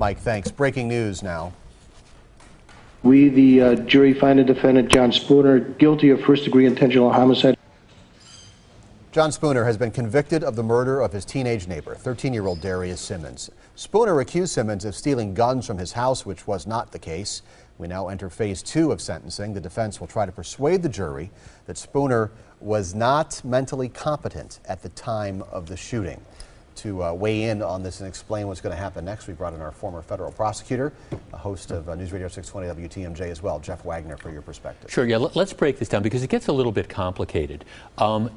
Mike, thanks. Breaking news now. We, the jury, find the defendant, John Spooner, guilty of first-degree intentional homicide. John Spooner has been convicted of the murder of his teenage neighbor, 13-year-old Darius Simmons. Spooner accused Simmons of stealing guns from his house, which was not the case. We now enter phase 2 of sentencing. The defense will try to persuade the jury that Spooner was not mentally competent at the time of the shooting. To weigh in on this and explain what's going to happen next, we brought in our former federal prosecutor, a host of News Radio 620 WTMJ as well, Jeff Wagner, for your perspective. Sure, yeah, let's break this down because it gets a little bit complicated.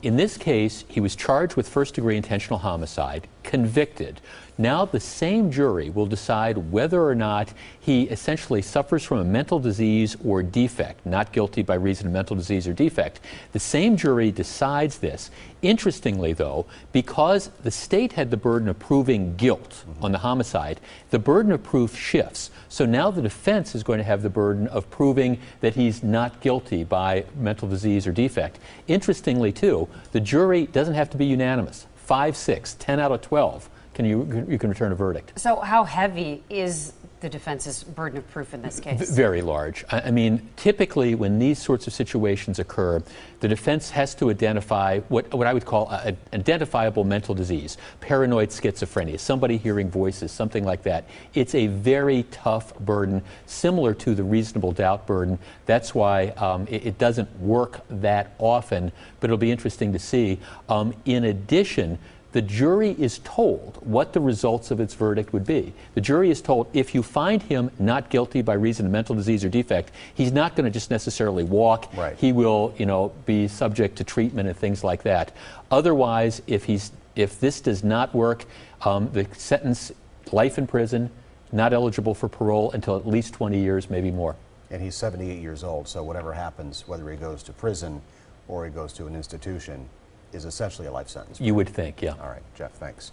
In this case, he was charged with first-degree intentional homicide, convicted. Now the same jury will decide whether or not he essentially suffers from a mental disease or defect, not guilty by reason of mental disease or defect. The same jury decides this. Interestingly, though, because the state had the burden of proving guilt on the homicide, the burden of proof shifts. So now the defense is going to have the burden of proving that he's not guilty by mental disease or defect. Interestingly, too, the jury doesn't have to be unanimous. 5, 6, 10 out of 12. You can return a verdict. So how heavy is the defense's burden of proof in this case? Very large. I mean, typically when these sorts of situations occur, the defense has to identify what I would call an identifiable mental disease, paranoid schizophrenia, somebody hearing voices, something like that. It's a very tough burden, similar to the reasonable doubt burden. That's why it doesn't work that often, but it'll be interesting to see. In addition, the jury is told what the results of its verdict would be. The jury is told if you find him not guilty by reason of mental disease or defect, he's not going to just necessarily walk. Right. He will, be subject to treatment and things like that. Otherwise, if this does not work, the sentence, life in prison, not eligible for parole until at least 20 years, maybe more. And he's 78 years old, so whatever happens, whether he goes to prison or he goes to an institution, is essentially a life sentence. You would think, yeah. All right, Jeff, thanks.